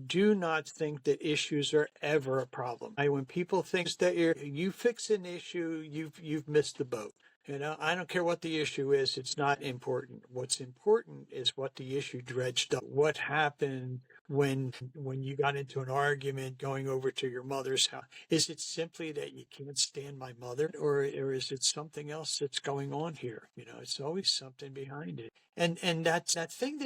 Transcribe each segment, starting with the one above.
Do not think that issues are ever a problem. When people think that you fix an issue, you've missed the boat. I don't care what the issue is. It's not important. What's important is what the issue dredged up. What happened when you got into an argument going over to your mother's house? Is it simply that you can't stand my mother, or is it something else that's going on here? It's always something behind it. And that thing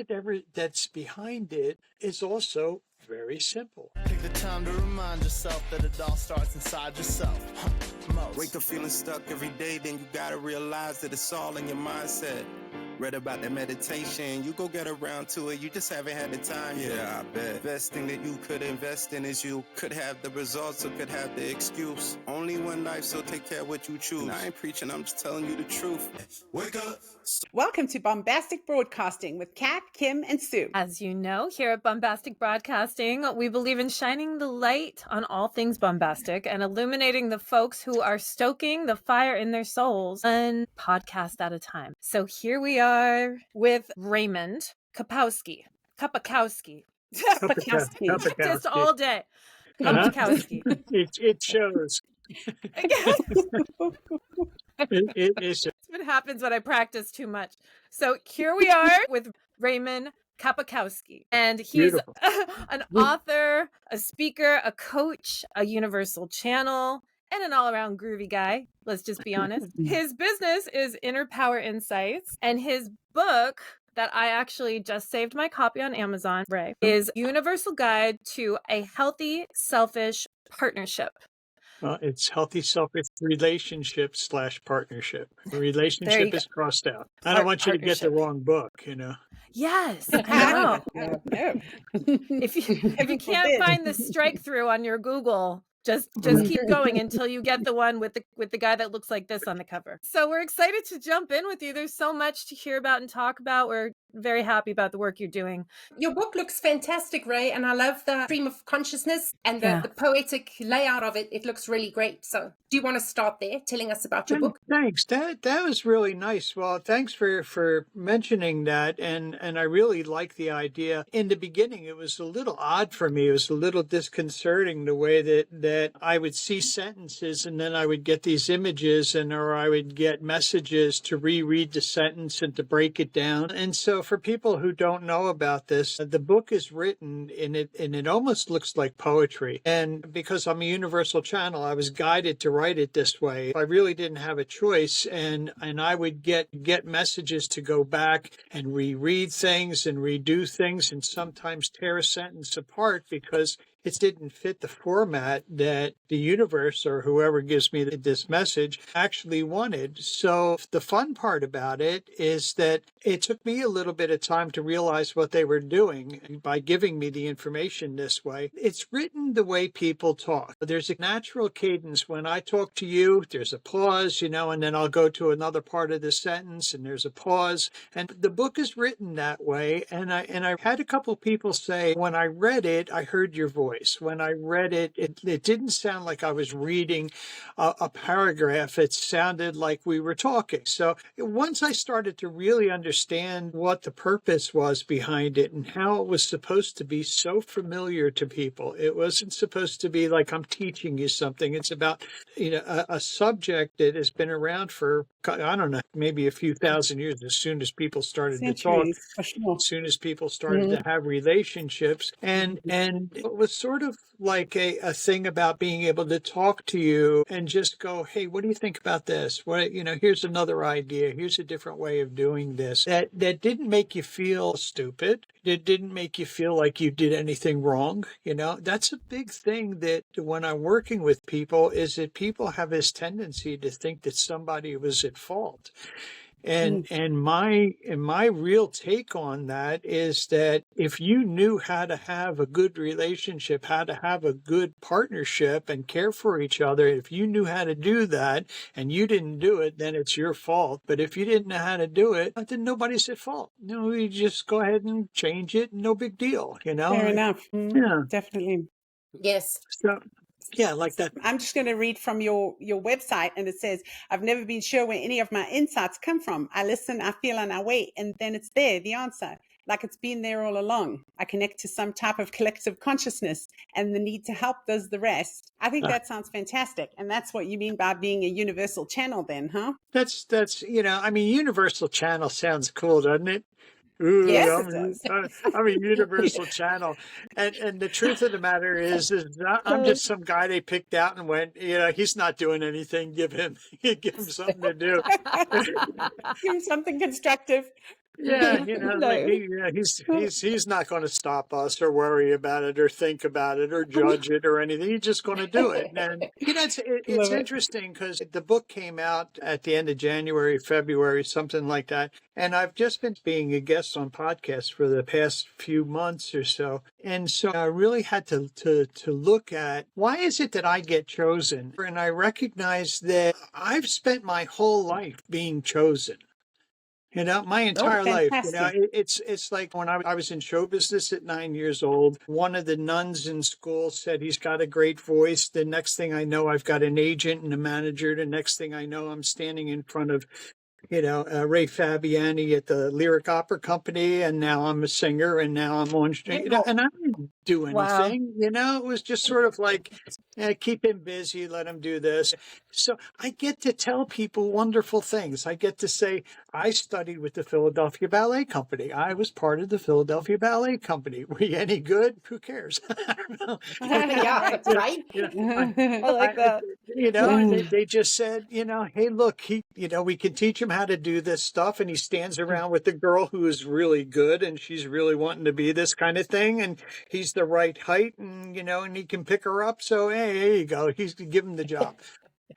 that's behind it is also very simple. Take the time to remind yourself that it all starts inside yourself. Wake up feeling stuck every day, then you gotta realize that it's all in your mindset. Read about that meditation, you go get around to it, you just haven't had the time. Yeah, I bet. Best thing that you could invest in is you. Could have the results or could have the excuse. Only one life, so take care of what you choose. I ain't preaching, I'm just telling you the truth. Wake up. Welcome to Bombastic Broadcasting with Kat, Kim, and Sue. As you know, here at Bombastic Broadcasting, we believe in shining the light on all things bombastic and illuminating the folks who are stoking the fire in their souls, one podcast at a time. So here we are with Raymond Kopakowski. Just all day. Kopakowski. It shows. It's what happens when I practice too much. So here we are with Raymond Kopakowski, and he's an author, a speaker, a coach, a universal channel, and an all-around groovy guy. Let's just be honest. His business is Inner Power Insights, and his book that I actually just saved my copy on Amazon, Ray, is Universal Guide to a Healthy Selfish Partnership. It's healthy selfish relationship / partnership. The relationship is crossed out. I don't want you to get the wrong book, Yes, I know. If you can't find the strike through on your Google, just keep going until you get the one with the guy that looks like this on the cover. So we're excited to jump in with you. There's so much to hear about and talk about. We're very happy about the work you're doing. Your book looks fantastic, Ray, and I love the stream of consciousness and the poetic layout of it. It looks really great. So do you want to start there, telling us about your book? Thanks. That was really nice. Well, thanks for mentioning that. And I really like the idea. In the beginning, it was a little odd for me. It was a little disconcerting the way that I would see sentences and then I would get these images or I would get messages to reread the sentence and to break it down. And so for people who don't know about this, the book is written and it almost looks like poetry. And because I'm a universal channel, I was guided to write it this way. I really didn't have a choice, and I would get messages to go back and reread things and redo things and sometimes tear a sentence apart because it didn't fit the format that the universe or whoever gives me this message actually wanted. So the fun part about it is that it took me a little bit of time to realize what they were doing by giving me the information this way. It's written the way people talk. There's a natural cadence. When I talk to you, there's a pause, and then I'll go to another part of the sentence and there's a pause. And the book is written that way. And I had a couple people say, when I read it, I heard your voice. When I read it, it didn't sound like I was reading a paragraph. It sounded like we were talking. So once I started to really understand what the purpose was behind it and how it was supposed to be so familiar to people, it wasn't supposed to be like I'm teaching you something. It's about a subject that has been around for, I don't know, maybe a few thousand years. As soon as people started to talk, as soon as people started to have relationships, and it was sort of like a thing about being able to talk to you and just go, hey, what do you think about this? Here's another idea. Here's a different way of doing this. That didn't make you feel stupid. It didn't make you feel like you did anything wrong. That's a big thing that when I'm working with people is that people have this tendency to think that somebody was at fault. And my real take on that is that if you knew how to have a good relationship, how to have a good partnership and care for each other, if you knew how to do that and you didn't do it, then it's your fault. But if you didn't know how to do it, then nobody's at fault. You just go ahead and change it. No big deal, Fair enough. Yeah, Definitely. Yes. So, yeah, like that. I'm just going to read from your website, and it says, I've never been sure where any of my insights come from. I listen, I feel, and I wait, and then it's there, the answer. like it's been there all along. I connect to some type of collective consciousness, and the need to help does the rest. I think that sounds fantastic. And that's what you mean by being a universal channel then, huh? That's, I mean, universal channel sounds cool, doesn't it? Ooh, Yes, it does. I'm a universal channel. And the truth of the matter is I'm just some guy they picked out and went, he's not doing anything. Give him something to do. Give him something constructive. Yeah, No. he's not going to stop us or worry about it or think about it or judge it or anything. He's just going to do it. And it's interesting because the book came out at the end of January, February, something like that. And I've just been being a guest on podcasts for the past few months or so. And so I really had to look at why is it that I get chosen? And I recognize that I've spent my whole life being chosen. My entire life, it's like when I was in show business at 9 years old, one of the nuns in school said he's got a great voice. The next thing I know, I've got an agent and a manager. The next thing I know, I'm standing in front of, Ray Fabiani at the Lyric Opera Company. And now I'm a singer and now I'm on, and I didn't do anything, it was just sort of like, keep him busy, let him do this. So I get to tell people wonderful things. I get to say, I studied with the Philadelphia Ballet Company. I was part of the Philadelphia Ballet Company. Were you any good? Who cares? I don't know. Yeah, that's right. I like that. They just said, hey, look, we can teach him how to do this stuff. And he stands around with the girl who is really good and she's really wanting to be this kind of thing. And he's the right height and, and he can pick her up. So, hey, there you go. He's give him the job.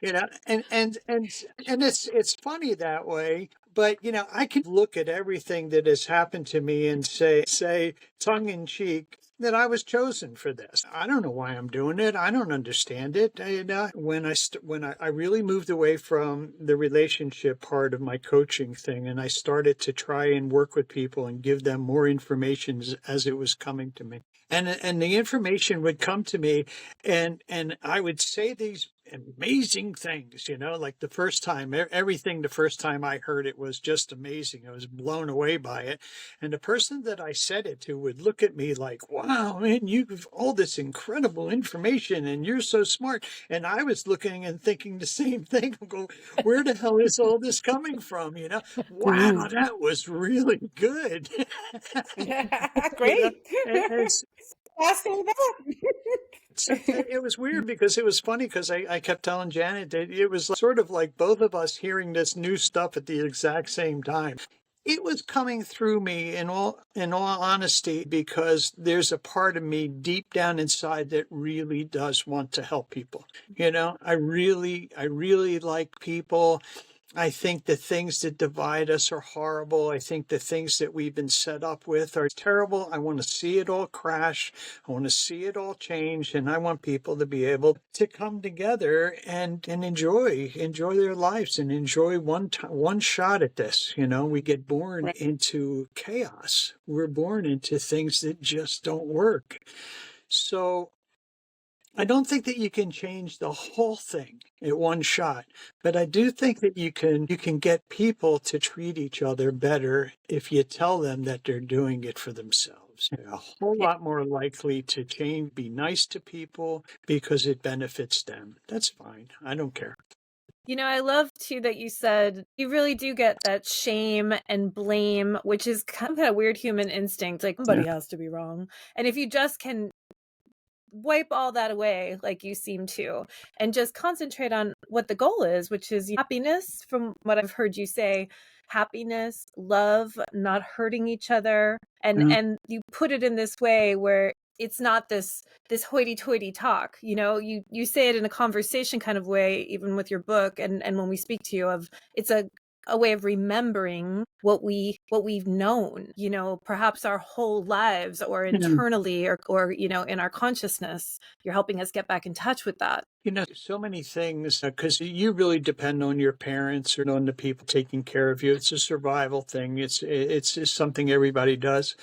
And it's funny that way, but I can look at everything that has happened to me and say tongue in cheek that I was chosen for this. I don't know why I'm doing it. I don't understand it. When I really moved away from the relationship part of my coaching thing, and I started to try and work with people and give them more information as it was coming to me, and the information would come to me, and I would say these amazing things, like the first time I heard it was just amazing. I was blown away by it. And the person that I said it to would look at me like, wow, man, you've all this incredible information and you're so smart. And I was looking and thinking the same thing. I'm going, where the hell is all this coming from? Wow, that was really good. Great. It was weird because it was funny because I kept telling Janet that it was sort of like both of us hearing this new stuff at the exact same time. It was coming through me in all honesty because there's a part of me deep down inside that really does want to help people. I really like people. I think the things that divide us are horrible. I think the things that we've been set up with are terrible. I want to see it all crash. I want to see it all change. And I want people to be able to come together and enjoy their lives and enjoy one shot at this. We get born into chaos. We're born into things that just don't work. So I don't think that you can change the whole thing at one shot, but I do think that you can get people to treat each other better if you tell them that they're doing it for themselves. They're a whole lot more likely to change, be nice to people because it benefits them. That's fine. I don't care. I love too that you said you really do get that shame and blame, which is kind of that weird human instinct, like somebody has to be wrong. And if you just can wipe all that away like you seem to and just concentrate on what the goal is, which is happiness, from what I've heard you say, happiness, love, not hurting each other, and you put it in this way where it's not this hoity-toity talk. You say it in a conversation kind of way, even with your book and when we speak to you, of it's a way of remembering what we've known, perhaps our whole lives or internally or in our consciousness. You're helping us get back in touch with that. So many things, because you really depend on your parents or on the people taking care of you. It's a survival thing. It's just something everybody does.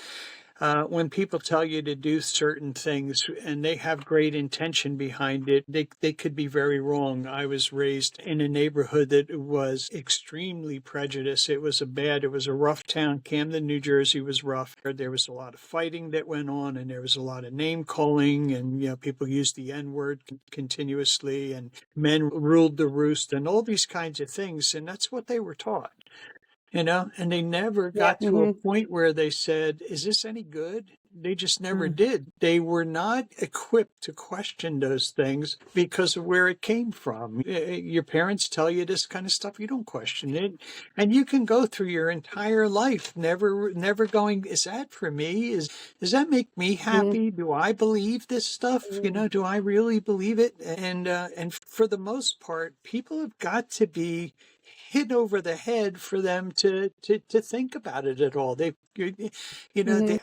when people tell you to do certain things and they have great intention behind it, they could be very wrong. I was raised in a neighborhood that was extremely prejudiced. It was a rough town. Camden, New Jersey was rough. There was a lot of fighting that went on, and there was a lot of name calling, and people used the N-word continuously, and men ruled the roost, and all these kinds of things. And that's what they were taught. And they never got to a point where they said, is this any good? They just never did. They were not equipped to question those things because of where it came from. Your parents tell you this kind of stuff, you don't question it. And you can go through your entire life never going, is that for me? Does that make me happy? Do I believe this stuff? Do I really believe it? And for the most part, people have got to be hit over the head for them to think about it at all. The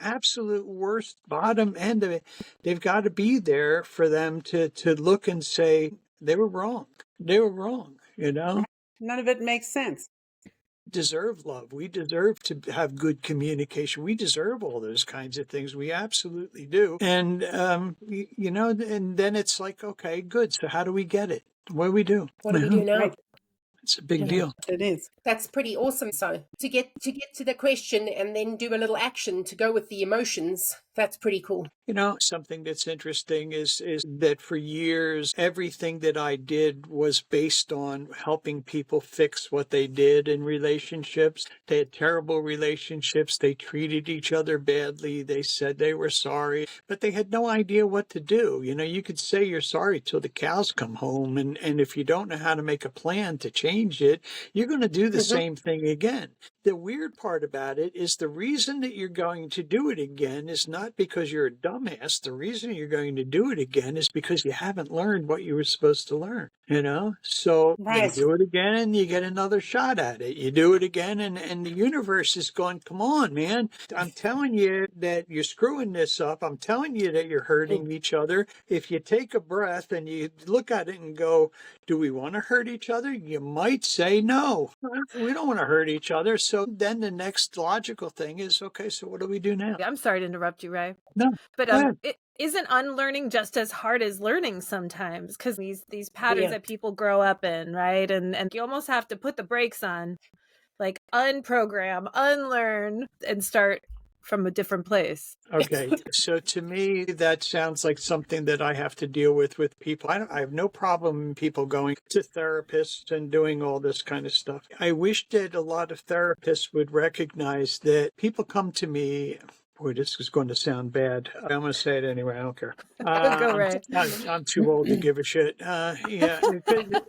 absolute worst bottom end of it, they've got to be there for them to look and say, they were wrong. They were wrong, None of it makes sense. Deserve love. We deserve to have good communication. We deserve all those kinds of things. We absolutely do. And, and then it's like, okay, good. So how do we get it? What do we do? What do we do now? Right. It's a big deal. It is. That's pretty awesome. So to get to the question and then do a little action to go with the emotions, that's pretty cool. Something that's interesting is that for years, everything that I did was based on helping people fix what they did in relationships. They had terrible relationships. They treated each other badly. They said they were sorry, but they had no idea what to do. You could say you're sorry till the cows come home. And if you don't know how to make a plan to change it, you're going to do the same thing again. The weird part about it is the reason that you're going to do it again is not because you're a dumbass. The reason you're going to do it again is because you haven't learned what you were supposed to learn, So Right. you do it again and you get another shot at it. You do it again and the universe is going, come on, man. I'm telling you that you're screwing this up. I'm telling you that you're hurting each other. If you take a breath and you look at it and go, do we want to hurt each other? You might say no. We don't want to hurt each other. So then the next logical thing is, okay, so what do we do now? I'm sorry to interrupt you, Ray. No. But it isn't unlearning just as hard as learning sometimes, because these patterns that people grow up in, right? And you almost have to put the brakes on, like unprogram, unlearn, and start from a different place. Okay. So to me, that sounds like something that I have to deal with people. I have no problem in people going to therapists and doing all this kind of stuff. I wish that a lot of therapists would recognize that people come to me. Boy, this is going to sound bad. I'm going to say it anyway. I don't care. Go right. I'm too old to give a shit.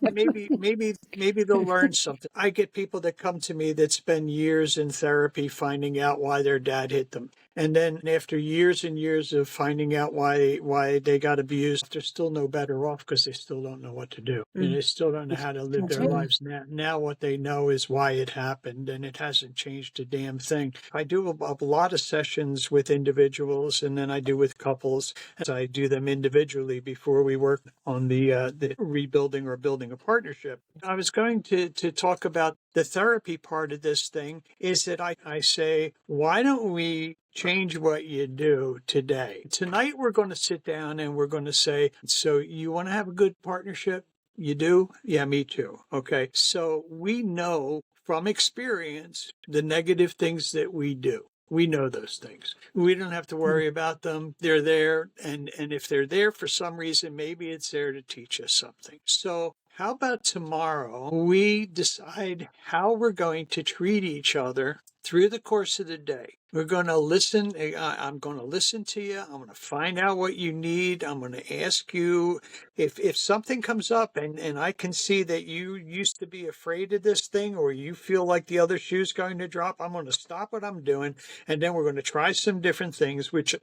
Maybe they'll learn something. I get people that come to me that spend years in therapy finding out why their dad hit them. And then after years and years of finding out why they got abused, they're still no better off because they still don't know what to do. And they still don't know how to live their lives now. Now what they know is why it happened, and it hasn't changed a damn thing. I do a lot of sessions with individuals, and then I do with couples. So I do them individually before we work on the rebuilding or building a partnership. I was going to talk about the therapy part of this thing is that I say, why don't we change what you do today? Tonight, we're going to sit down and we're going to say, so you want to have a good partnership? You do? Yeah, me too. Okay. So we know from experience the negative things that we do. We know those things. We don't have to worry about them. They're there. And if they're there for some reason, maybe it's there to teach us something. So how about tomorrow we decide how we're going to treat each other through the course of the day? We're going to listen. I'm going to listen to you. I'm going to find out what you need. I'm going to ask you if something comes up and I can see that you used to be afraid of this thing or you feel like the other shoe's going to drop. I'm going to stop what I'm doing. And then we're going to try some different things, which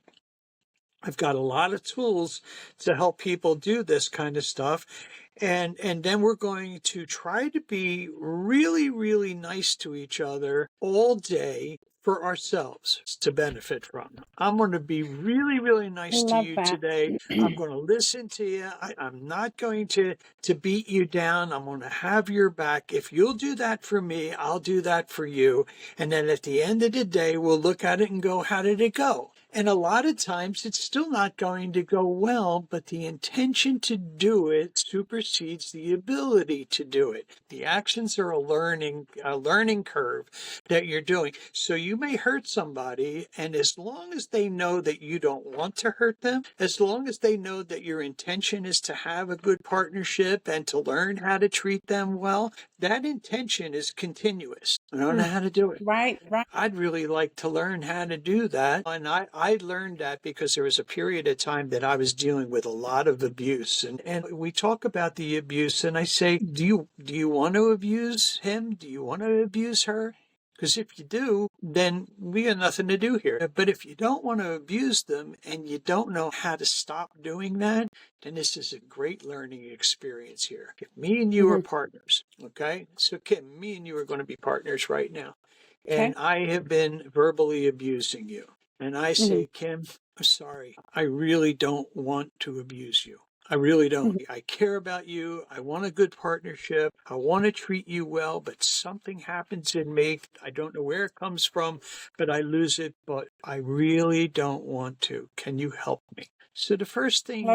I've got a lot of tools to help people do this kind of stuff. And then we're going to try to be really, really nice to each other all day for ourselves to benefit from. I'm going to be really, really nice to you today. I'm going to listen to you. I'm not going to beat you down. I'm going to have your back. If you'll do that for me, I'll do that for you. And then at the end of the day, we'll look at it and go, how did it go? And a lot of times it's still not going to go well, but the intention to do it supersedes the ability to do it. The actions are a learning curve that you're doing. So you may hurt somebody, and as long as they know that you don't want to hurt them, as long as they know that your intention is to have a good partnership and to learn how to treat them well, that intention is continuous. I don't know how to do it. Right. I'd really like to learn how to do that. And I learned that because there was a period of time that I was dealing with a lot of abuse. And we talk about the abuse, and I say, do you want to abuse him? Do you want to abuse her? Because if you do, then we got nothing to do here. But if you don't want to abuse them and you don't know how to stop doing that, then this is a great learning experience here. If me and you are partners, okay? So Kim, me and you are going to be partners right now. And I have been verbally abusing you. And I say, Kim, I'm sorry. I really don't want to abuse you. I really don't. I care about you. I want a good partnership. I want to treat you well, but something happens in me. I don't know where it comes from, but I lose it. But I really don't want to. Can you help me? So the first thing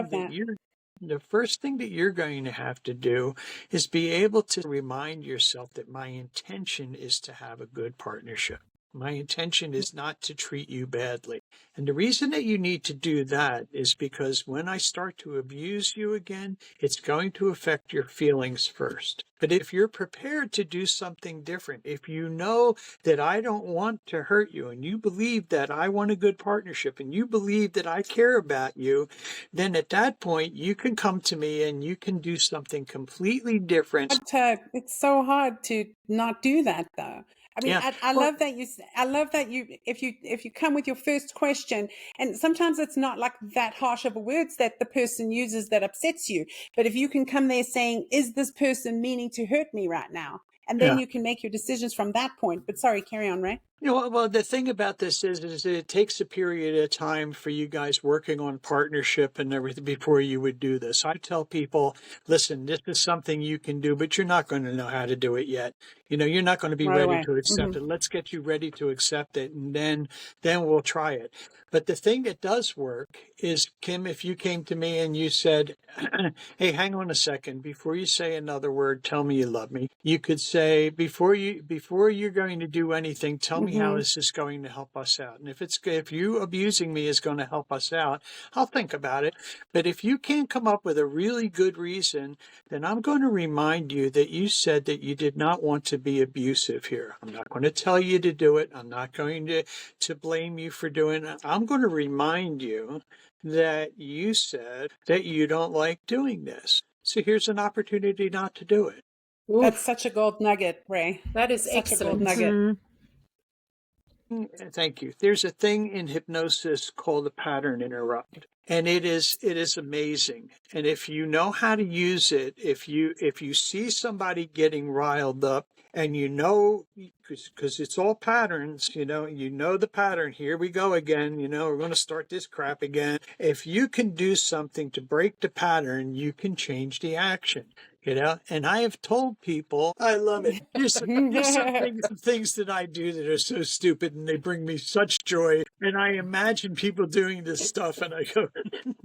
the first thing that you're going to have to do is be able to remind yourself that my intention is to have a good partnership. My intention is not to treat you badly. And the reason that you need to do that is because when I start to abuse you again, it's going to affect your feelings first. But if you're prepared to do something different, if you know that I don't want to hurt you and you believe that I want a good partnership and you believe that I care about you, then at that point you can come to me and you can do something completely different. It's so hard to not do that, though. I mean, I love that if you come with your first question, and sometimes it's not like that harsh of a words that the person uses that upsets you, but if you can come there saying, is this person meaning to hurt me right now? And then you can make your decisions from that point. But sorry, carry on, Ray. Well, the thing about this is it takes a period of time for you guys working on partnership and everything before you would do this. I tell people, listen, this is something you can do, but you're not going to know how to do it yet. You're not going to be ready to accept it. Let's get you ready to accept it, and then we'll try it. But the thing that does work is, Kim, if you came to me and you said, hey, hang on a second, before you say another word, tell me you love me. You could say, before you're going to do anything, tell me how is this going to help us out? And if you abusing me is going to help us out, I'll think about it. But if you can't come up with a really good reason, then I'm going to remind you that you said that you did not want to be abusive here. I'm not going to tell you to do it. I'm not going to blame you for doing it. I'm going to remind you that you said that you don't like doing this. So here's an opportunity not to do it. That's such a gold nugget, Ray. That is such excellent. a gold nugget. Thank you. There's a thing in hypnosis called the pattern interrupt. And it is amazing. And if you know how to use it, if you see somebody getting riled up, and because it's all patterns, you know the pattern. Here we go again. We're going to start this crap again. If you can do something to break the pattern, you can change the action. And I have told people, I love it. There's some things that I do that are so stupid and they bring me such joy. And I imagine people doing this stuff and I go,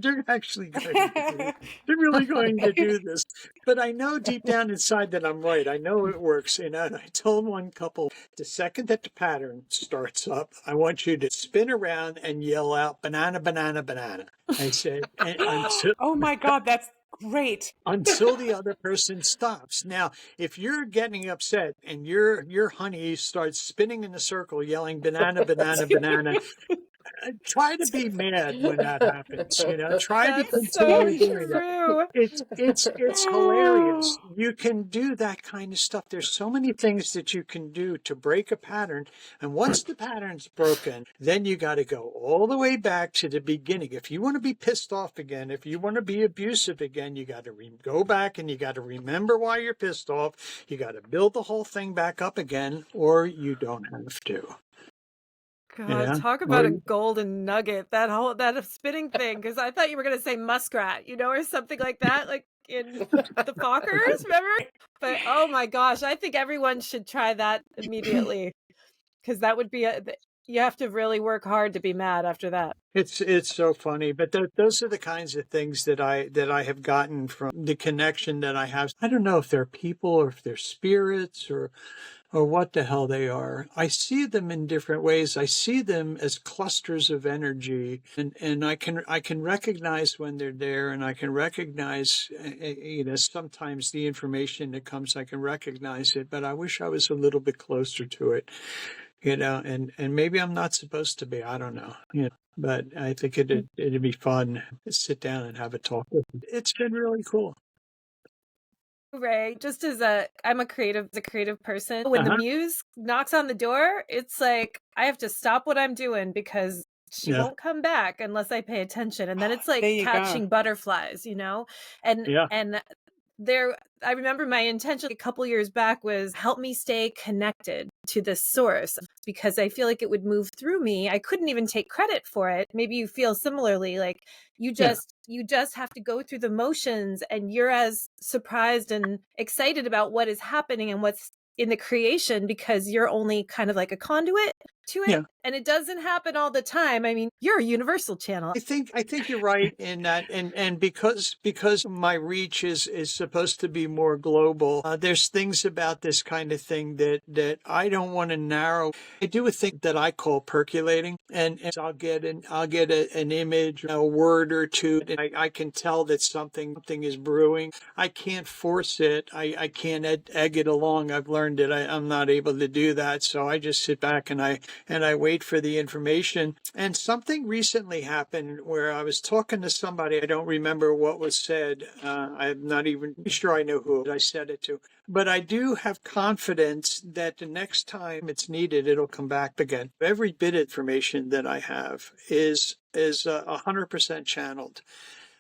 they're actually going to do it. They're really going to do this. But I know deep down inside that I'm right. I know it works. And I told one couple, the second that the pattern starts up, I want you to spin around and yell out, banana, banana, banana. I said, oh my God, that's great. Until the other person stops. Now, if you're getting upset and your honey starts spinning in a circle yelling banana, banana, banana, try to be mad when that happens. Try to continue doing that. It's hilarious. You can do that kind of stuff. There's so many things that you can do to break a pattern. And once the pattern's broken, then you got to go all the way back to the beginning. If you want to be pissed off again, if you want to be abusive again, you got to go back and you got to remember why you're pissed off. You got to build the whole thing back up again, or you don't have to. God, talk about a golden nugget, that spinning thing, because I thought you were going to say muskrat, or something like that, like in the Fockers, remember? But oh my gosh, I think everyone should try that immediately, because that would be You have to really work hard to be mad after that. It's so funny, but those are the kinds of things that I have gotten from the connection that I have. I don't know if they're people or if they're spirits or what the hell they are. I see them in different ways. I see them as clusters of energy, and I can recognize when they're there, and I can recognize sometimes the information that comes. I can recognize it, but I wish I was a little bit closer to it. And maybe I'm not supposed to be. I don't know. But I think it'd be fun to sit down and have a talk with them. It's been really cool. Ray, just I'm a creative person. When the muse knocks on the door, it's like I have to stop what I'm doing because she won't come back unless I pay attention. And then it's like catching butterflies, and I remember my intention a couple years back was help me stay connected to this source because I feel like it would move through me. I couldn't even take credit for it. Maybe you feel similarly, like you just have to go through the motions and you're as surprised and excited about what is happening and what's in the creation because you're only kind of like a conduit to it. And it doesn't happen all the time. I mean, you're a universal channel. I think you're right in that, and because my reach is supposed to be more global, there's things about this kind of thing that I don't want to narrow. I do a thing that I call percolating, and I'll get an image, a word or two, and I can tell that something is brewing. I can't force it. I can't egg it along. I've learned that I'm not able to do that, so I just sit back and I wait for the information. And something recently happened where I was talking to somebody. I don't remember what was said. I'm not even sure I know who I said it to. But I do have confidence that the next time it's needed, it'll come back again. Every bit of information that I have is 100% channeled.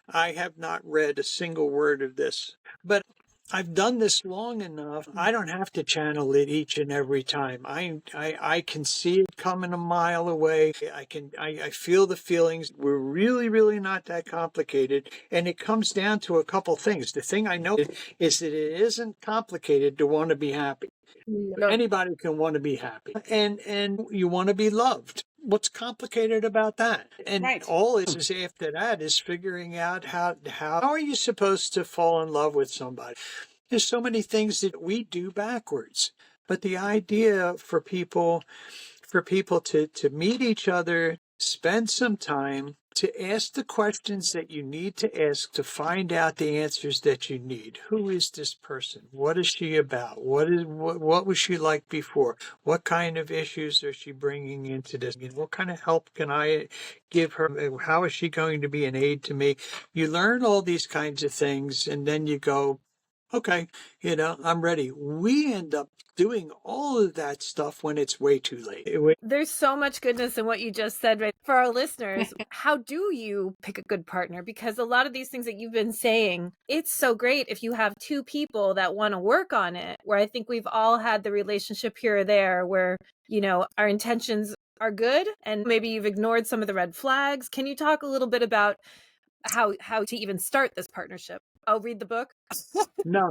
I have not read a single word of this, but I've done this long enough. I don't have to channel it each and every time. I can see it coming a mile away. I feel the feelings. We're really, really not that complicated. And it comes down to a couple things. The thing I know is that it isn't complicated to want to be happy. No. Anybody can want to be happy. And you want to be loved. What's complicated about that? And all is after that is figuring out how are you supposed to fall in love with somebody? There's so many things that we do backwards. But the idea for people to meet each other, spend some time, to ask the questions that you need to ask to find out the answers that you need. Who is this person? What is she about? What was she like before? What kind of issues is she bringing into this? What kind of help can I give her? How is she going to be an aid to me? You learn all these kinds of things, and then you go, okay, I'm ready. We end up doing all of that stuff when it's way too late. There's so much goodness in what you just said. Right? For our listeners, how do you pick a good partner? Because a lot of these things that you've been saying, it's so great if you have two people that want to work on it, where I think we've all had the relationship here or there where, our intentions are good and maybe you've ignored some of the red flags. Can you talk a little bit about how to even start this partnership? I'll read the book. No.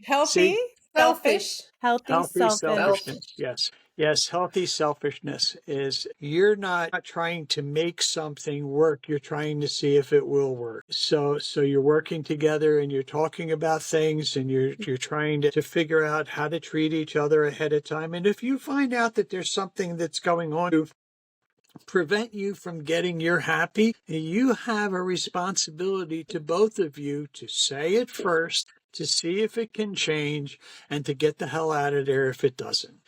Healthy, selfish. Healthy selfishness. Yes. Healthy selfishness is you're not trying to make something work. You're trying to see if it will work. So you're working together and you're talking about things and you're trying to figure out how to treat each other ahead of time. And if you find out that there's something that's going on to prevent you from getting your happy, you have a responsibility to both of you to say it first, to see if it can change, and to get the hell out of there if it doesn't.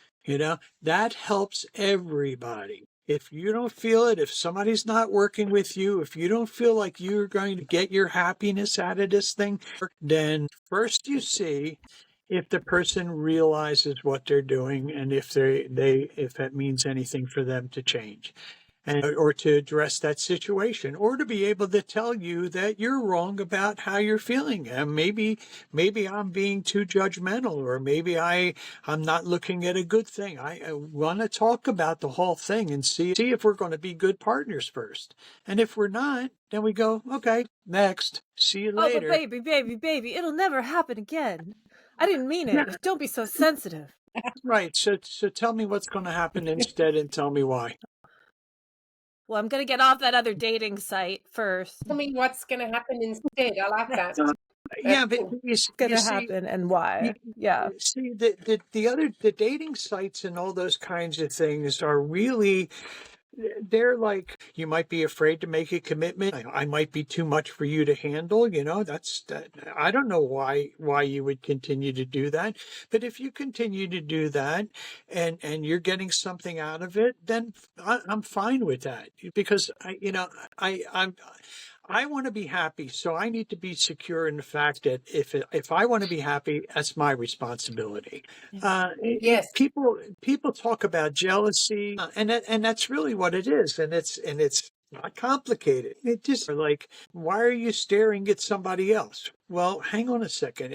That helps everybody. If you don't feel it, if somebody's not working with you, if you don't feel like you're going to get your happiness out of this thing, then first you see if the person realizes what they're doing and if that means anything for them to change. Or to address that situation, or to be able to tell you that you're wrong about how you're feeling. And maybe I'm being too judgmental, or maybe I'm not looking at a good thing. I want to talk about the whole thing and see if we're going to be good partners first. And if we're not, then we go, okay, next. See you later. Oh, but baby, it'll never happen again. I didn't mean it. Don't be so sensitive. Right. So tell me what's going to happen instead and tell me why. Well, I'm going to get off that other dating site first. Tell me what's going to happen instead. I like that. Yeah, but Cool. What's going to happen and why? Yeah. See, the dating sites and all those kinds of things are really, they're like, you might be afraid to make a commitment. I might be too much for you to handle. I don't know why you would continue to do that. But if you continue to do that and you're getting something out of it, then I'm fine with that, because I want to be happy, so I need to be secure in the fact that if I want to be happy, that's my responsibility. Yes. People talk about jealousy, and that's really what it is, and it's not complicated. It just like, why are you staring at somebody else? Well, hang on a second.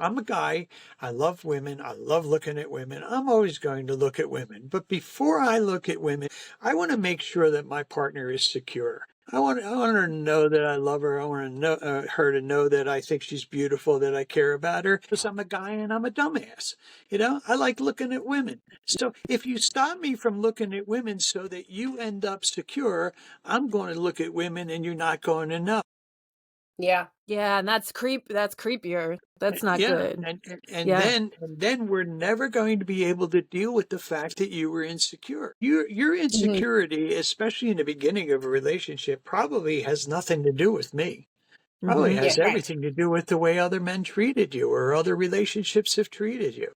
I'm a guy, I love women, I love looking at women. I'm always going to look at women, but before I look at women, I want to make sure that my partner is secure. I want her to know that I love her. I want to know, her to know that I think she's beautiful, that I care about her, because I'm a guy and I'm a dumbass. I like looking at women. So if you stop me from looking at women so that you end up secure, I'm going to look at women and you're not going to know. Yeah. Yeah, and that's creepier. That's not good. And then we're never going to be able to deal with the fact that you were insecure. Your insecurity, especially in the beginning of a relationship, probably has nothing to do with me. Probably has everything to do with the way other men treated you or other relationships have treated you.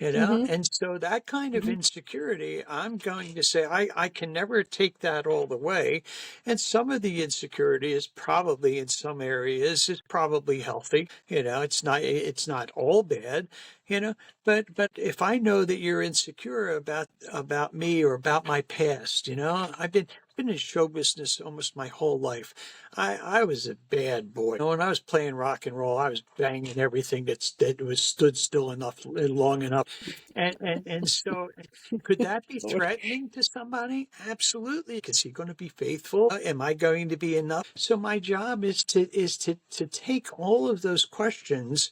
And so that kind of insecurity, I'm going to say, I can never take that all the way. And some of the insecurity is probably, in some areas, is probably healthy. It's not all bad, but if I know that you're insecure about me or about my past, I've been in show business almost my whole life. I was a bad boy. When I was playing rock and roll, I was banging everything that was stood still enough, long enough. And so could that be threatening to somebody? Absolutely. Is he going to be faithful? Am I going to be enough? So my job is to take all of those questions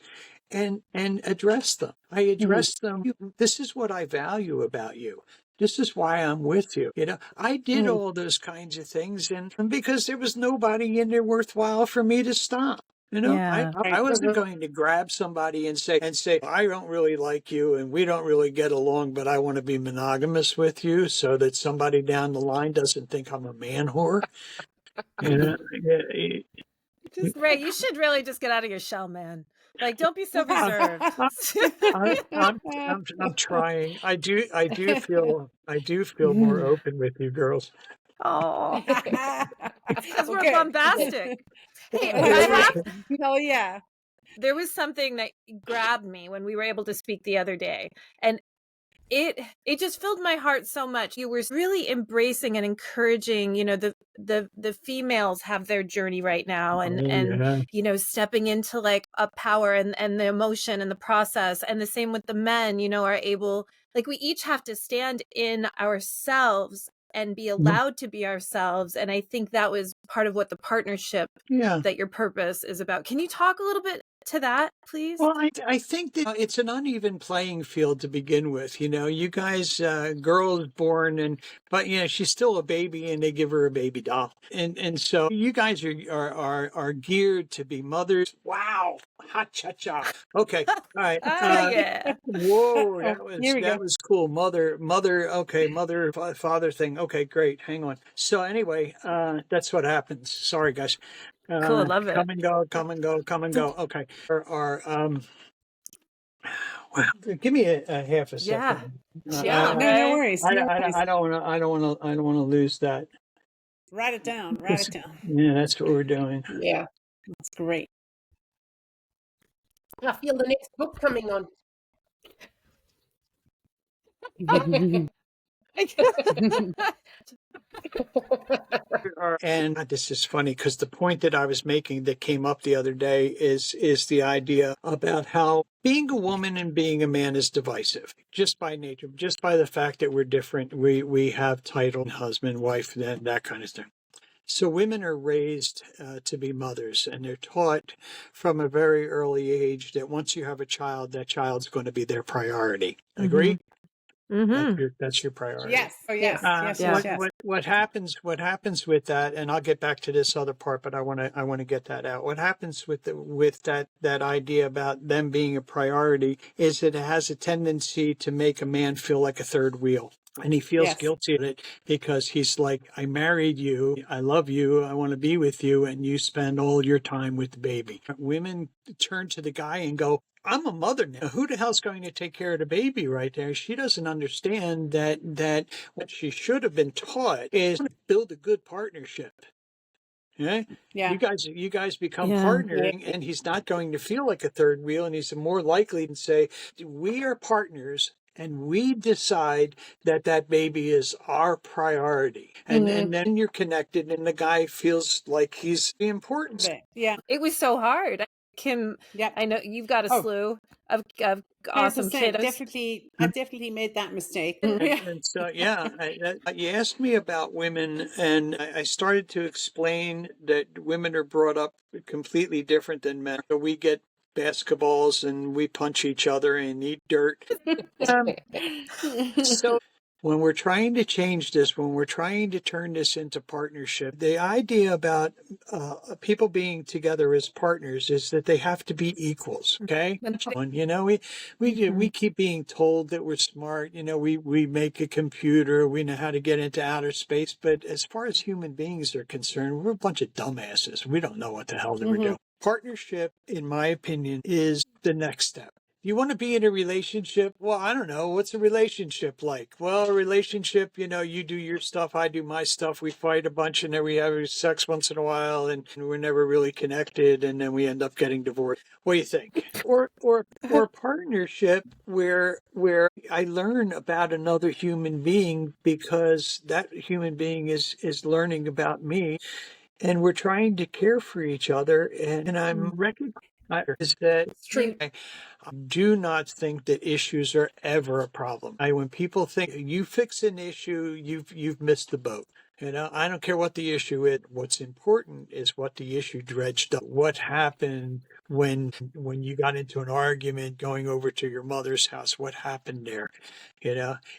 and address them. I address them. This is what I value about you. This is why I'm with you. I did all those kinds of things, and because there was nobody in there worthwhile for me to stop. I wasn't going to grab somebody and say, I don't really like you and we don't really get along, but I want to be monogamous with you so that somebody down the line doesn't think I'm a man whore. Ray, you should really just get out of your shell, man. Like, don't be so reserved. I'm trying. I do feel more open with you girls. Oh, because we're bombastic. Hey, hell yeah. There was something that grabbed me when we were able to speak the other day, and it just filled my heart so much. You were really embracing and encouraging, the females have their journey right now, and stepping into like a power and the emotion and the process, and the same with the men, are able, like, we each have to stand in ourselves and be allowed to be ourselves. And I think that was part of what the partnership, that your purpose is about. Can you talk a little bit to that, please? Well, I think that it's an uneven playing field to begin with. You guys, girl is born, but she's still a baby, and they give her a baby doll, and so you guys are geared to be mothers. Wow, ha cha cha. Okay, all right. Yeah. Whoa, that was cool. Mother. Okay, mother, father thing. Okay, great. Hang on. So anyway, that's what happens. Sorry, guys. Cool, love it. Come and go, come and go, come and go. Okay. Wow. Give me a half a second. No worries. I don't want to lose that. Write it down. Write it down. Yeah, that's what we're doing. Yeah, that's great. I feel the next book coming on. And this is funny because the point that I was making that came up the other day is the idea about how being a woman and being a man is divisive just by nature, just by the fact that we're different. We have title, husband, wife, that kind of thing. So women are raised to be mothers, and they're taught from a very early age that once you have a child, that child's going to be their priority. Agree? That's your priority. Yes. Oh, yes. What happens with that, and I'll get back to this other part, but I want to get that out. What happens with that idea about them being a priority is that it has a tendency to make a man feel like a third wheel. And he feels guilty of it because he's like, I married you, I love you, I want to be with you, and you spend all your time with the baby. Women turn to the guy and go, I'm a mother now. Who the hell's going to take care of the baby right there? She doesn't understand that what she should have been taught is build a good partnership. Yeah. You guys become partnering, and he's not going to feel like a third wheel, and he's more likely to say, we are partners. And we decide that baby is our priority. And then you're connected, and the guy feels like he's important. Yeah. It was so hard. Kim, I know you've got a slew of awesome kiddos. I definitely made that mistake. And so, you asked me about women, and I started to explain that women are brought up completely different than men. So we get basketballs and we punch each other and eat dirt. So when we're trying to change this, when we're trying to turn this into partnership, the idea about people being together as partners is that they have to be equals. Okay. We keep being told that we're smart. We make a computer. We know how to get into outer space. But as far as human beings are concerned, we're a bunch of dumbasses. We don't know what the hell that we're doing. Partnership, in my opinion, is the next step. You want to be in a relationship? Well, I don't know. What's a relationship like? Well, a relationship, you do your stuff, I do my stuff. We fight a bunch, and then we have sex once in a while, and we're never really connected, and then we end up getting divorced. What do you think? Or partnership where I learn about another human being because that human being is learning about me. And we're trying to care for each other, and I'm recognizing that I do not think that issues are ever a problem. When people think you fix an issue, you've missed the boat. I don't care what the issue is. What's important is what the issue dredged up. What happened when you got into an argument going over to your mother's house? What happened there?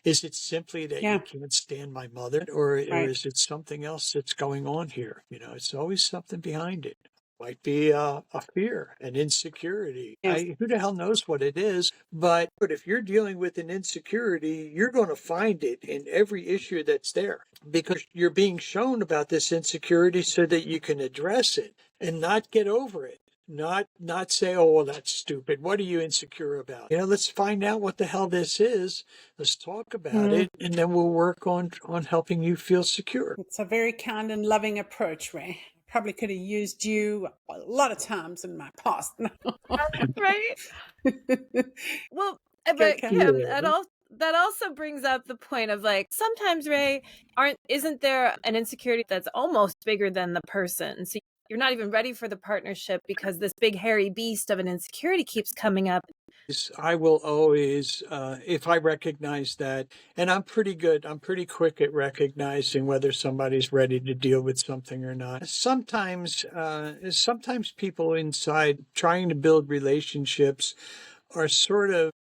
Is it simply that you can't stand my mother, or is it something else that's going on here? It's always something behind it. Might be a fear, an insecurity. Who the hell knows what it is? But if you're dealing with an insecurity, you're going to find it in every issue that's there, because you're being shown about this insecurity so that you can address it and not get over it. Not say, oh, well, that's stupid. What are you insecure about? Let's find out what the hell this is. Let's talk about it, and then we'll work on helping you feel secure. It's a very kind and loving approach, Ray. Probably could have used you a lot of times in my past. Right? Well, but Kim, that also brings up the point of, like, sometimes, Ray, isn't there an insecurity that's almost bigger than the person? So you're not even ready for the partnership because this big hairy beast of an insecurity keeps coming up. I will always, if I recognize that, and I'm pretty quick at recognizing whether somebody's ready to deal with something or not. Sometimes people inside trying to build relationships are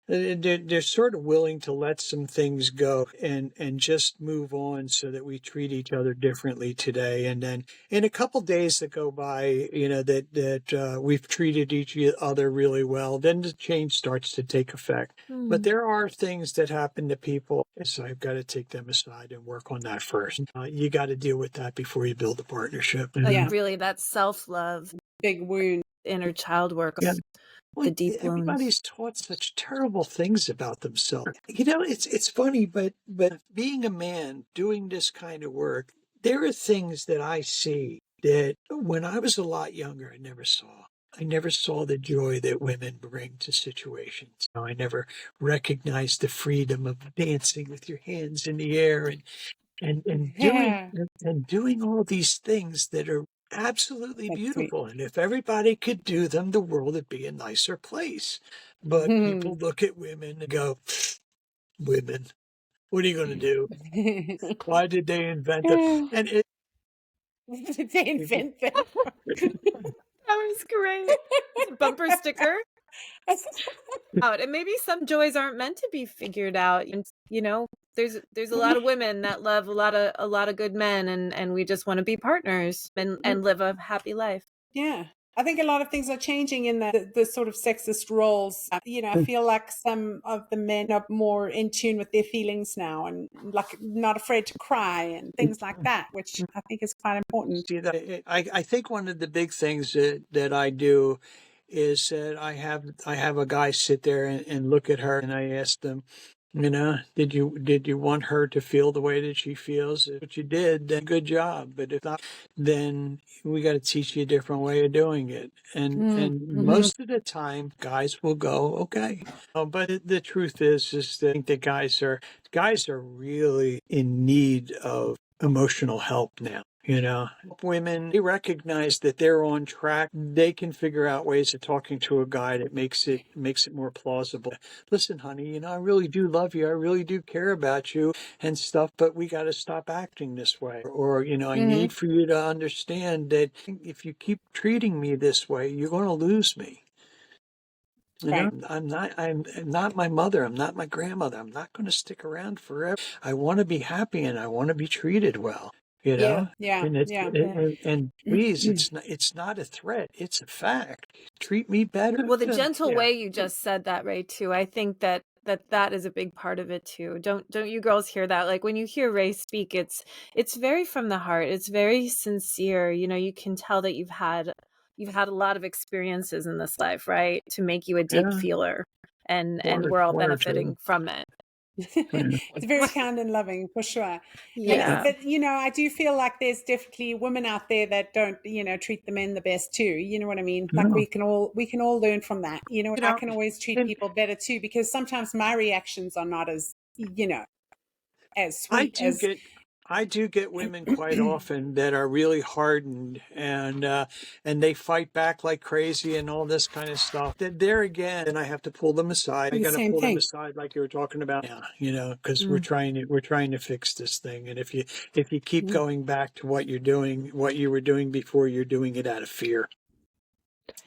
they're sort of willing to let some things go and just move on so that we treat each other differently today. And then in a couple days that go by, that we've treated each other really well, then the change starts to take effect. But there are things that happen to people, so I've got to take them aside and work on that first. You got to deal with that before you build a partnership. Really, that self-love, big wound, inner child work. Yeah. The deep wounds. Everybody's taught such terrible things about themselves. It's funny, but being a man doing this kind of work, there are things that I see that when I was a lot younger, I never saw. I never saw the joy that women bring to situations. I never recognized the freedom of dancing with your hands in the air and doing all these things that are absolutely beautiful. And if everybody could do them, the world would be a nicer place. But people look at women and go, women, what are you going to do? Why did they invent them? And to invent them. That was great. It's a bumper sticker. And maybe some joys aren't meant to be figured out. And there's a lot of women that love a lot of good men, and we just want to be partners and live a happy life. Yeah. I think a lot of things are changing in the sort of sexist roles. I feel like some of the men are more in tune with their feelings now and like not afraid to cry and things like that, which I think is quite important. See that? I think one of the big things that I do is that I have a guy sit there and look at her, and I ask them, did you want her to feel the way that she feels? If what you did, then good job. But if not, then we got to teach you a different way of doing it. And most of the time, guys will go, okay. But the truth is that I think that guys are really in need of emotional help now. Women, they recognize that they're on track. They can figure out ways of talking to a guy that makes it more plausible. Listen, honey, I really do love you. I really do care about you and stuff, but we got to stop acting this way. Or, I need for you to understand that if you keep treating me this way, you're going to lose me. Right. I'm not my mother. I'm not my grandmother. I'm not going to stick around forever. I want to be happy and I want to be treated well. Yeah. And please, it's not a threat. It's a fact. Treat me better. Well, the gentle way you just said that, Ray, too. I think that is a big part of it too. Don't you girls hear that? Like when you hear Ray speak, it's very from the heart. It's very sincere. You can tell that you've had a lot of experiences in this life, right? To make you a deep feeler, and we're all benefiting from it. It's very kind and loving for sure. Yeah. But I do feel like there's definitely women out there that don't, treat the men the best too. You know what I mean? Like we can all learn from that. I can always treat people better too, because sometimes my reactions are not as, as sweet as. I do get women quite often that are really hardened and they fight back like crazy and all this kind of stuff. There again, and I have to pull them aside. I got to pull them aside, like you were talking about, because we're trying to fix this thing. And if you keep going back to what you were doing before, you're doing it out of fear.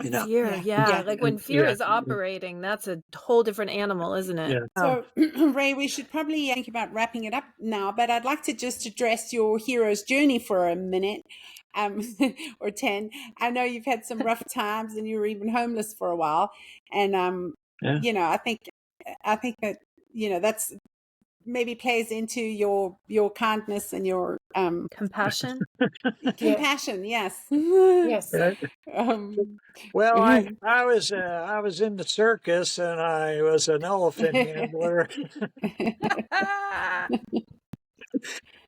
Fear, yeah. Like when fear is operating, that's a whole different animal, isn't it? Yeah. So, Ray, we should probably think about wrapping it up now, but I'd like to just address your hero's journey for a minute, or 10. I know you've had some rough times and you were even homeless for a while. And, I think that, that's maybe plays into your kindness and your compassion. Compassion, yes. Yes. Well, I was in the circus and I was an elephant handler.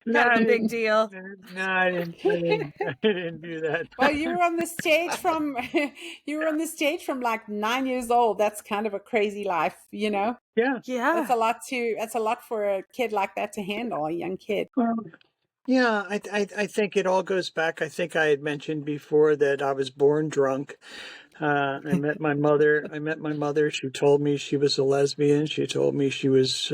Not a big deal. No, I didn't do that. Well, you were on the stage from like 9 years old. That's kind of a crazy life, Yeah. That's a lot for a kid like that to handle, a young kid. Well, yeah, I think it all goes back. I think I had mentioned before that I was born drunk. I met my mother. She told me she was a lesbian. She told me she was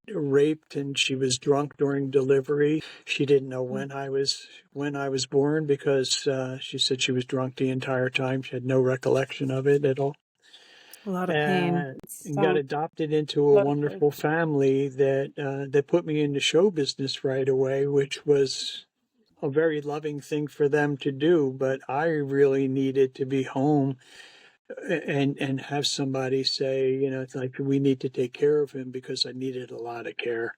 raped and she was drunk during delivery. She didn't know when I was born because she said she was drunk the entire time. She had no recollection of it at all. A lot of pain. And got adopted into a wonderful family that put me into show business right away, which was a very loving thing for them to do. But I really needed to be home and have somebody say, it's like, we need to take care of him, because I needed a lot of care.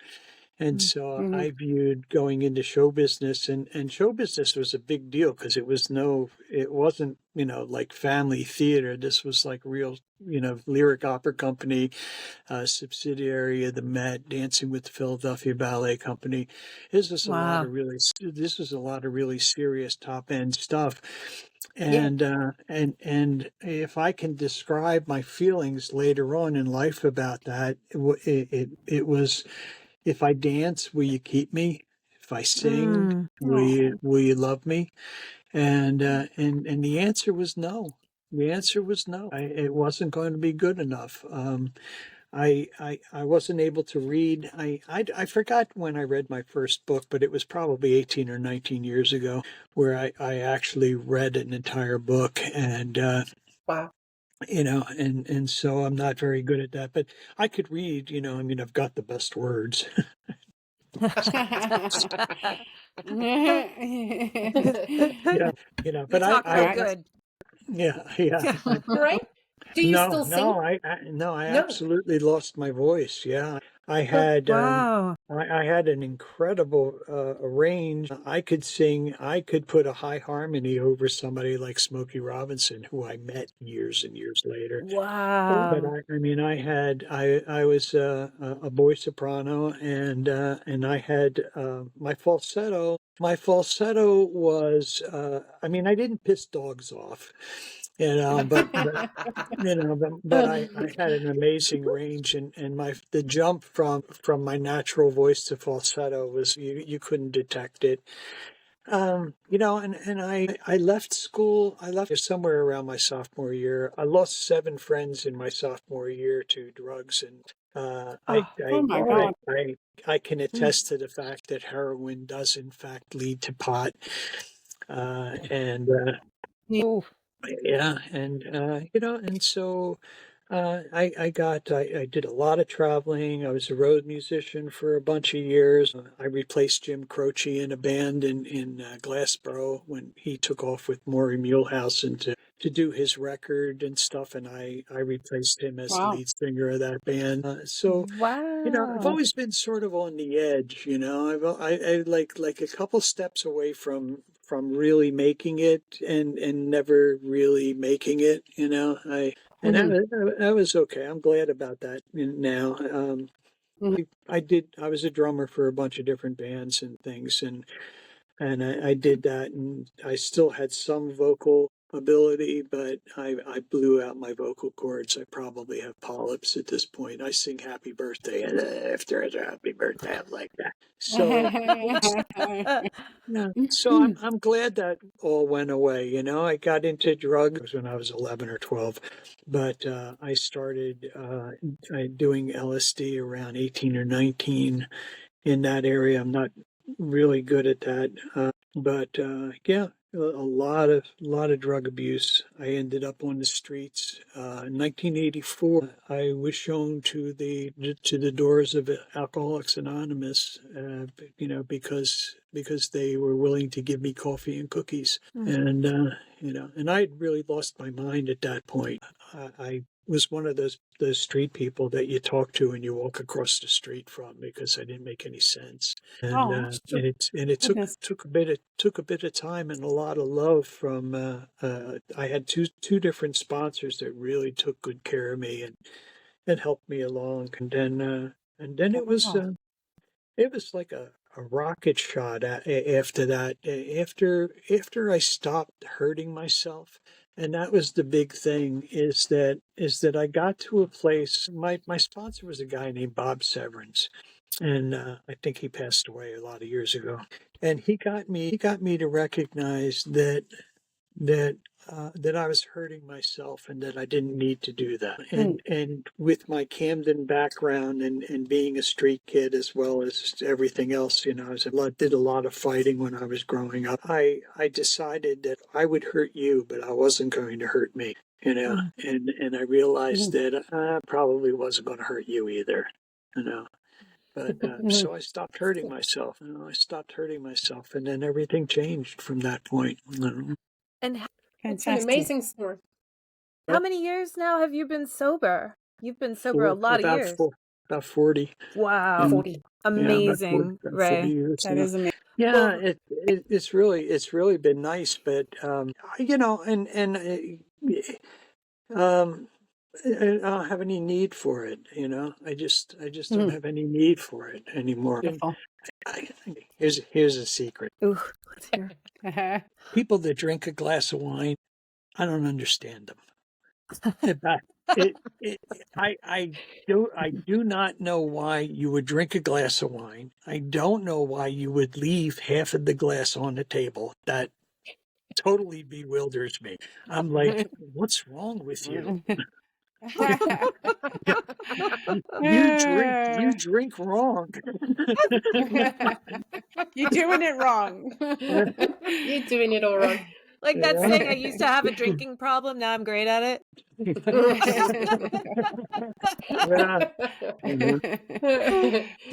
And so I viewed going into show business, and show business was a big deal because it wasn't, like family theater. This was like real, Lyric Opera Company, subsidiary of the Met, Dancing with the Philadelphia Ballet Company. This was a lot of really serious top end stuff. And and if I can describe my feelings later on in life about that, it was, if I dance, will you keep me? If I sing, will you love me? And the answer was no. The answer was no. It wasn't going to be good enough. I wasn't able to read. I forgot when I read my first book, but it was probably 18 or 19 years ago, where I actually read an entire book. And Wow. and so I'm not very good at that, but I could read. I mean, I've got the best words. Yeah, You but talk real Right. good. yeah. Right? Do you No, still sing? no, I No. absolutely lost my voice. Yeah, I had Wow. I had an incredible range. I could sing. I could put a high harmony over somebody like Smokey Robinson, who I met years and years later. But Wow. I mean, I was a boy soprano, and I had my falsetto. My falsetto was, I mean, I didn't piss dogs off, but I had an amazing range, and the jump from my natural voice to falsetto was you couldn't detect it. And I left school. I left somewhere around my sophomore year. I lost 7 friends in my sophomore year to drugs, and Oh, Oh my God. I can attest to the fact that heroin does in fact lead to pot, and ooh. yeah, and so I did a lot of traveling. I was a road musician for a bunch of years. I replaced Jim Croce in a band in Glassboro when he took off with Maury Mulehausen to do his record and stuff, and I replaced him as the Wow. lead singer of that band. So I've Wow. always been sort of on the edge. I like a couple steps away from really making it and never really making it. And Mhm. that was okay. I'm glad about that now. Mhm. I was a drummer for a bunch of different bands and things, and I did that, and I still had some vocal ability, but I blew out my vocal cords. I probably have polyps at this point. I sing happy birthday, and after it's a happy birthday, I'm like that. So yeah, so I'm glad that all went away. I got into drugs when I was 11 or 12, but I started doing LSD around 18 or 19 in that area. I'm not really good at that, but yeah, a lot of drug abuse. I ended up on the streets. In 1984, I was shown to the doors of Alcoholics Anonymous, because they were willing to give me coffee and cookies, and I had really lost my mind at that point. I was one of those street people that you talk to and you walk across the street from because I didn't make any sense. And Oh, uh, and it goodness. took a bit of time and a lot of love from. I had two different sponsors that really took good care of me and helped me along. And then Wow. it was like a rocket shot after that. After I stopped hurting myself, and that was the big thing, is that I got to a place. My sponsor was a guy named Bob Severance, and I think he passed away a lot of years ago. And he got me to recognize that I was hurting myself and that I didn't need to do that. Mm. And with my Camden background and being a street kid as well as everything else, did a lot of fighting when I was growing up. I decided that I would hurt you, but I wasn't going to hurt me. And I realized Mhm. that I probably wasn't going to hurt you either. You know. But Mhm. so I stopped hurting myself. I stopped hurting myself, and then everything changed from that point. And It's an Fantastic. amazing story. how many years now have you been sober? You've been sober a For lot of about years. four, about 40. Wow. Yeah, 40. yeah, about 40, Amazing, about 40 Ray. years That now. is amazing. Yeah, Well, it's really been nice, but um, I don't have any need for it. I just don't Mhm. have any need for it anymore. And Wonderful. here's a secret: ooh, let's hear. people that drink a glass of wine, I don't understand them. But it, I do not know why you would drink a glass of wine. I don't know why you would leave half of the glass on the table. That totally bewilders me. I'm like, what's wrong with you? You drink wrong. You're doing it wrong. You're doing it all wrong. Like that saying, I used to have a drinking problem. Now I'm great at it. So,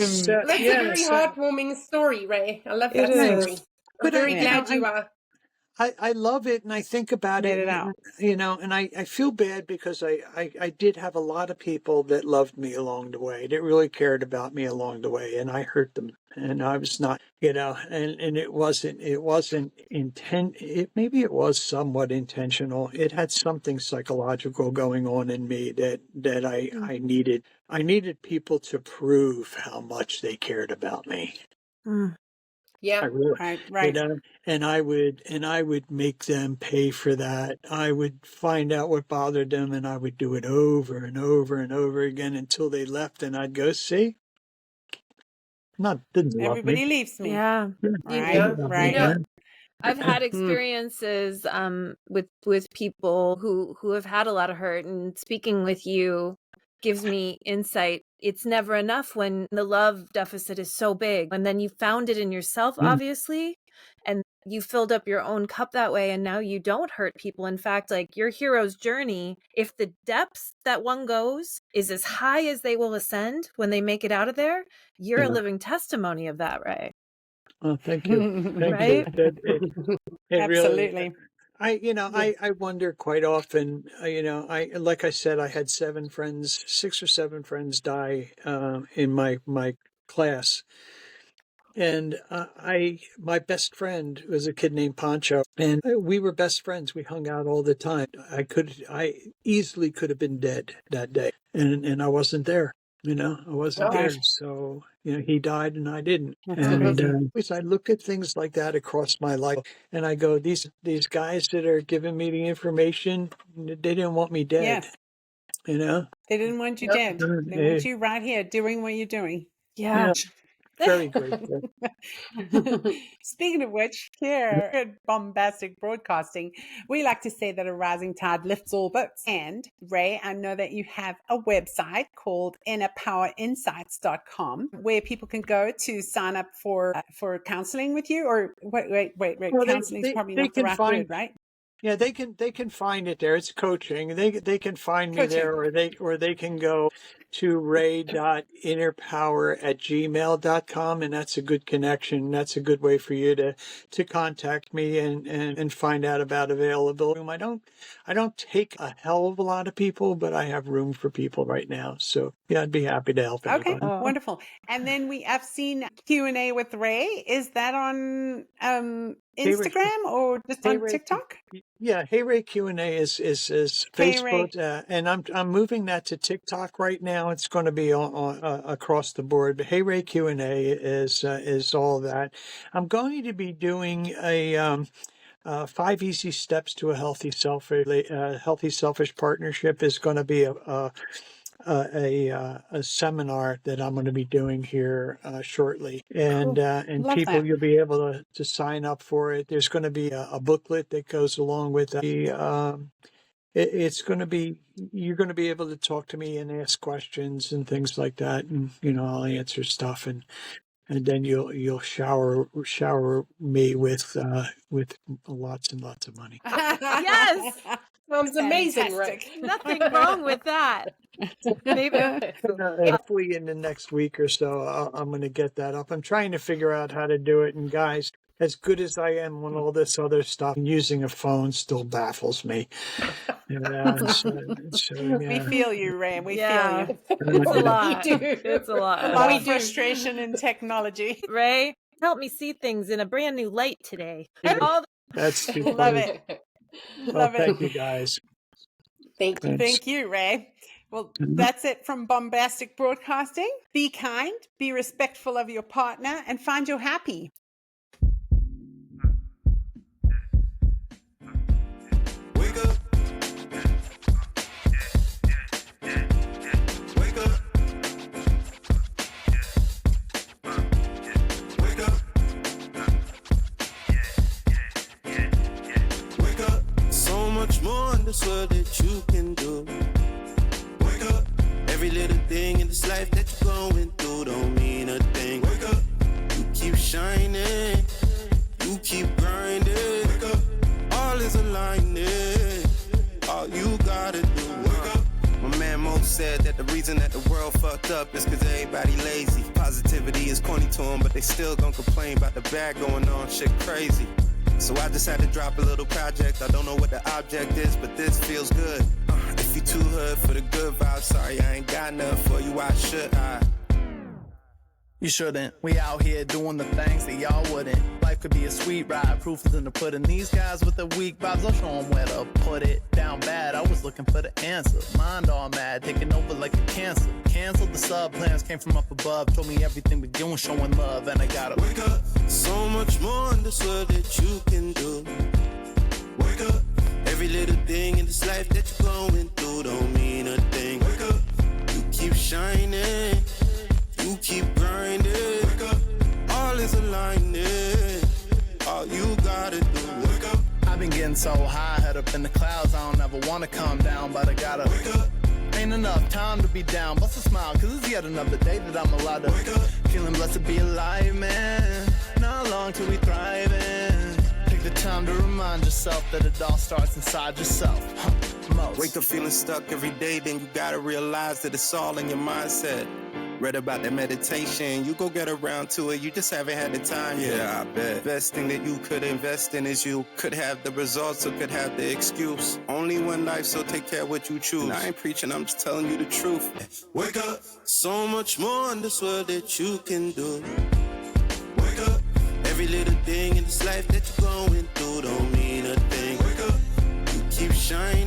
That's a very heartwarming story, Ray. I love that story. I'm very glad you are. I love it, and I think about it, and I feel bad because I did have a lot of people that loved me along the way, that really cared about me along the way, and I hurt them, and I was not, and it wasn't maybe it was somewhat intentional. It had something psychological going on in me that I needed people to prove how much they cared about me. Yeah, right. And I would make them pay for that. I would find out what bothered them, and I would do it over and over and over again until they left. And I'd go, see, didn't love everybody me. leaves me. Yeah, Right. I've had experiences with people who have had a lot of hurt, and speaking with you gives me insight. It's never enough when the love deficit is so big, and then you found it in yourself, obviously, and you filled up your own cup that way, and now you don't hurt people. In fact, like your hero's journey, if the depths that one goes is as high as they will ascend when they make it out of there, you're a living testimony of that, Ray. Oh, thank you. Right? Absolutely. I wonder quite often, like I said, I had 6 or 7 friends die in my class. And my best friend was a kid named Pancho, and we were best friends. We hung out all the time. I easily could have been dead that day, and I wasn't there. I wasn't there. So, he died and I didn't. And I look at things like that across my life, and I go, these guys that are giving me the information, they didn't want me dead. Yes. They didn't want you dead. They want you right here doing what you're doing. Yeah. Very grateful. Speaking of which, here at Bombastic Broadcasting, we like to say that a rising tide lifts all boats. And Ray, I know that you have a website called innerpowerinsights.com where people can go to sign up for counseling with you. Or wait, well, counseling is probably not the right word, right? Yeah, they can find it there. It's coaching. They can find me there, or they can go to ray.innerpower@gmail.com, and that's a good connection. That's a good way for you to contact me and find out about availability. I don't take a hell of a lot of people, but I have room for people right now. So yeah, I'd be happy to help anybody. Okay, wonderful. And then I've seen Q&A with Ray. Is that on Instagram or just on TikTok? Yeah, Hey Ray Q&A is Facebook, and I'm moving that to TikTok right now. It's going to be on across the board. But Hey Ray Q&A is all that. I'm going to be doing a 5 easy steps to a healthy selfish partnership. Is going to be a seminar that I'm going to be doing here shortly, and people, you'll be able to sign up for it. There's going to be a booklet that goes along with it's going to be, you're going to be able to talk to me and ask questions and things like that, and I'll answer stuff, and then you'll shower me with lots and lots of money. Yes. Sounds amazing, right? Nothing wrong with that. Maybe. Hopefully in the next week or so, I'm going to get that up. I'm trying to figure out how to do it. And guys, as good as I am on all this other stuff, using a phone still baffles me. We feel you, Ray. We feel you. It's a lot. It's a lot. A lot of frustration in technology. Ray, help me see things in a brand new light today. That's too funny. Love it. Love it. Thank you, guys. Thank you. Thank you, Ray. Well, that's it from Bombastic Broadcasting. Be kind, be respectful of your partner, and find your happy. Wake up. Wake up. Wake up. Wake up. So much more in this world that you can do. little thing in this life that you're going through don't mean a thing. Wake up. You keep shining. You keep grinding. Wake up. All is aligning. All you gotta do. Wake up. My man Mo said that the reason that the world fucked up is cause everybody lazy. Positivity is corny to them, but they still gon' complain about the bad going on, shit crazy. So I just had to drop a little project. I don't know what the object is, but this feels good. If you too hood for the good vibes, sorry I ain't got nothing for you, why should I? You shouldn't. We out here doing the things that y'all wouldn't. Life could be a sweet ride, proof is in the pudding. These guys with the weak vibes, I'll show them where to put it. Down bad, I was looking for the answer. Mind all mad, taking over like a cancer. Canceled the sub plans, came from up above. Told me everything we doing, showing love, and I gotta wake up. So much more in this world that you can do. Wake up. Every little thing in this life that you're going through don't mean a thing. Wake up. You keep shining. You keep grinding. Wake up. All is aligning. All you gotta do. Wake up. I've been getting so high, head up in the clouds. I don't ever wanna come down, but I gotta wake up. Ain't enough time to be down. Bust a smile, cause it's yet another day that I'm allowed to wake up. Feeling blessed to be alive, man. Not long till we thriving. Take the time to remind yourself that it all starts inside yourself. Most. Wake up feeling stuck every day, then you gotta realize that it's all in your mindset. Read about that meditation, you go get around to it, you just haven't had the time yet. Yeah, I bet. Best thing that you could invest in is you. Could have the results or could have the excuse. Only one life, so take care of what you choose. And I ain't preaching, I'm just telling you the truth. Wake up. So much more in this world that you can do. Wake up. Every little thing in this life that you're going through don't mean a thing. Wake up. You keep shining.